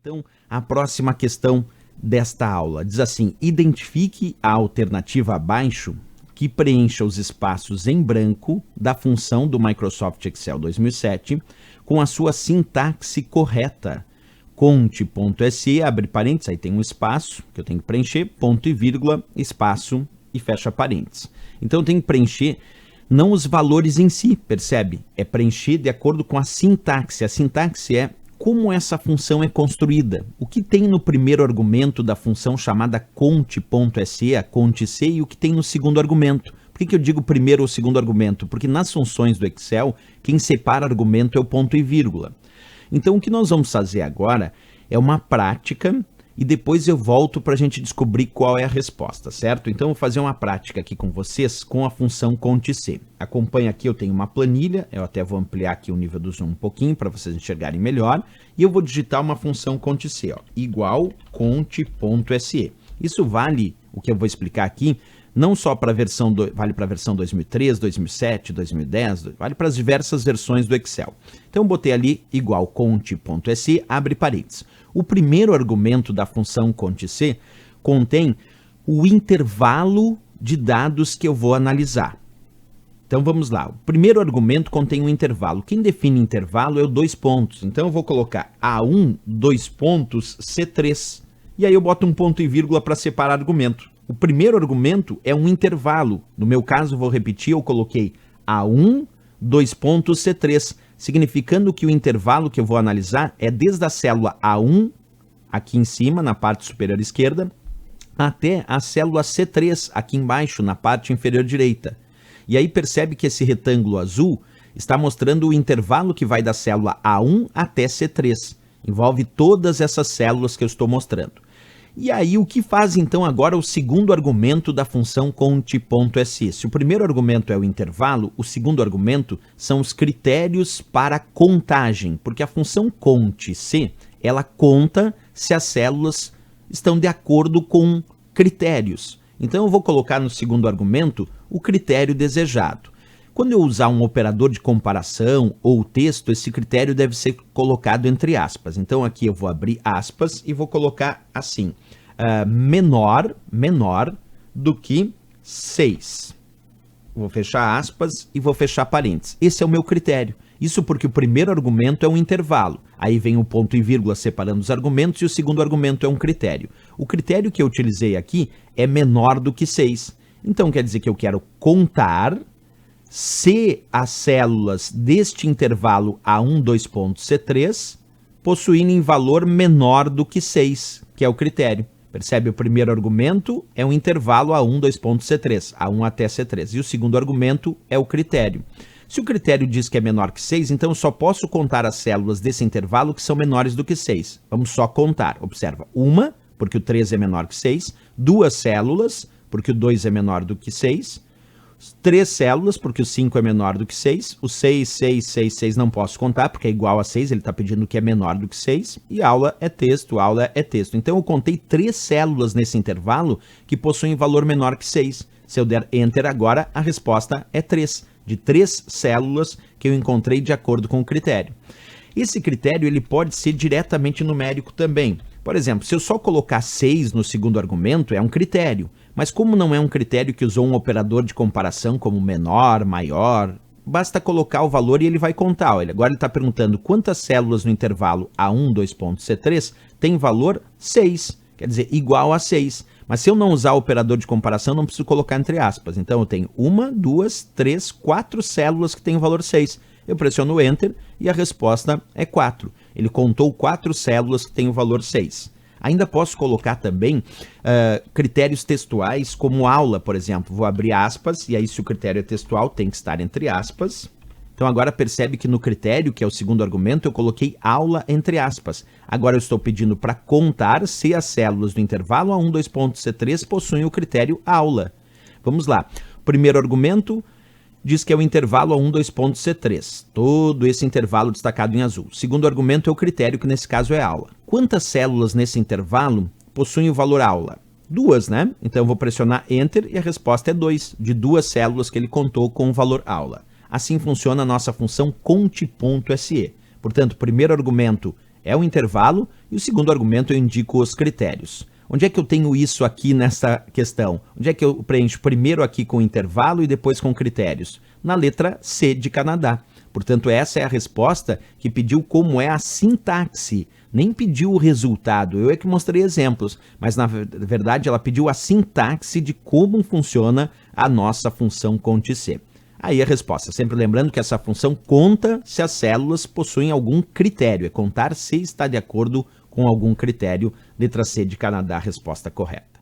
Então, a próxima questão desta aula diz assim: identifique a alternativa abaixo que preencha os espaços em branco da função do Microsoft Excel 2007 com a sua sintaxe correta. Conte.se, abre parênteses, aí tem um espaço que eu tenho que preencher, ponto e vírgula, espaço e fecha parênteses. Então eu tenho que preencher não os valores em si, percebe? É preencher de acordo com a sintaxe. A sintaxe é como essa função é construída. O que tem no primeiro argumento da função chamada conte.se, a conte.se, e o que tem no segundo argumento. Por que eu digo primeiro ou segundo argumento? Porque nas funções do Excel, quem separa argumento é o ponto e vírgula. Então o que nós vamos fazer agora é uma prática e depois eu volto para a gente descobrir qual é a resposta, certo? Então eu vou fazer uma prática aqui com vocês com a função conte.se. Acompanha aqui, eu tenho uma planilha, eu até vou ampliar aqui o nível do zoom um pouquinho para vocês enxergarem melhor, e eu vou digitar uma função conte.se, igual conte.se. Isso vale, o que eu vou explicar aqui, não só para a versão, vale para a versão 2003, 2007, 2010, vale para as diversas versões do Excel. Então eu botei ali igual conte.se, abre parênteses. O primeiro argumento da função conte.se contém o intervalo de dados que eu vou analisar. Então vamos lá, o primeiro argumento contém um intervalo. Quem define intervalo é o 2 pontos. Então eu vou colocar A1, 2 pontos, C3. E aí eu boto um ponto e vírgula para separar argumento. O primeiro argumento é um intervalo. No meu caso, vou repetir, eu coloquei A1, 2 pontos, C3, significando que o intervalo que eu vou analisar é desde a célula A1, aqui em cima, na parte superior esquerda, até a célula C3, aqui embaixo, na parte inferior direita. E aí percebe que esse retângulo azul está mostrando o intervalo que vai da célula A1 até C3. Envolve todas essas células que eu estou mostrando. E aí, o que faz então agora o segundo argumento da função conte.se? Se o primeiro argumento é o intervalo, o segundo argumento são os critérios para contagem, porque a função conte.se, ela conta se as células estão de acordo com critérios. Então eu vou colocar no segundo argumento o critério desejado. Quando eu usar um operador de comparação ou texto, esse critério deve ser colocado entre aspas. Então aqui eu vou abrir aspas e vou colocar assim, menor do que 6. Vou fechar aspas e vou fechar parênteses. Esse é o meu critério. Isso porque o primeiro argumento é um intervalo. Aí vem o ponto e vírgula separando os argumentos e o segundo argumento é um critério. O critério que eu utilizei aqui é menor do que 6. Então quer dizer que eu quero contar se as células deste intervalo A1, 2 pontos, C3 possuírem valor menor do que 6, que é o critério. Percebe? O primeiro argumento é um intervalo A1, 2 pontos, C3, A1 até C3. E o segundo argumento é o critério. Se o critério diz que é menor que 6, então eu só posso contar as células desse intervalo que são menores do que 6. Vamos só contar. Observa, uma, porque o 3 é menor que 6, 2 células, porque o 2 é menor do que 6, 3 células, porque o 5 é menor do que 6, o 6, 6, 6, 6 não posso contar, porque é igual a 6, ele está pedindo que é menor do que 6, e aula é texto, aula é texto. Então eu contei 3 células nesse intervalo que possuem valor menor que 6. Se eu der Enter agora, a resposta é 3, de 3 células que eu encontrei de acordo com o critério. Esse critério ele pode ser diretamente numérico também. Por exemplo, se eu só colocar 6 no segundo argumento, é um critério. Mas como não é um critério que usou um operador de comparação como menor, maior, basta colocar o valor e ele vai contar. Olha, agora ele está perguntando quantas células no intervalo A1, 2 pontos, C3 tem valor 6, quer dizer, igual a 6. Mas se eu não usar o operador de comparação, não preciso colocar entre aspas. Então eu tenho 1, 2, 3, 4 células que têm o valor 6. Eu pressiono Enter e a resposta é 4. Ele contou 4 células que têm o valor 6. Ainda posso colocar também critérios textuais como aula, por exemplo. Vou abrir aspas, e aí se o critério é textual, tem que estar entre aspas. Então agora percebe que no critério, que é o segundo argumento, eu coloquei aula entre aspas. Agora eu estou pedindo para contar se as células do intervalo A1, 2 pontos, C3 possuem o critério aula. Vamos lá. Primeiro argumento diz que é o intervalo A1, 2 pontos, C3. Todo esse intervalo destacado em azul. Segundo argumento é o critério, que nesse caso é aula. Quantas células nesse intervalo possuem o valor aula? 2, né? Então eu vou pressionar Enter e a resposta é 2, de 2 células que ele contou com o valor aula. Assim funciona a nossa função conte.se. Portanto, o primeiro argumento é o intervalo, e o segundo argumento eu indico os critérios. Onde é que eu tenho isso aqui nessa questão? Onde é que eu preencho primeiro aqui com intervalo e depois com critérios? Na letra C de Canadá. Portanto, essa é a resposta que pediu como é a sintaxe, nem pediu o resultado. Eu é que mostrei exemplos, mas na verdade ela pediu a sintaxe de como funciona a nossa função conte-C. Aí a resposta, sempre lembrando que essa função conta se as células possuem algum critério, é contar se está de acordo com algum critério. Letra C de Canadá, resposta correta.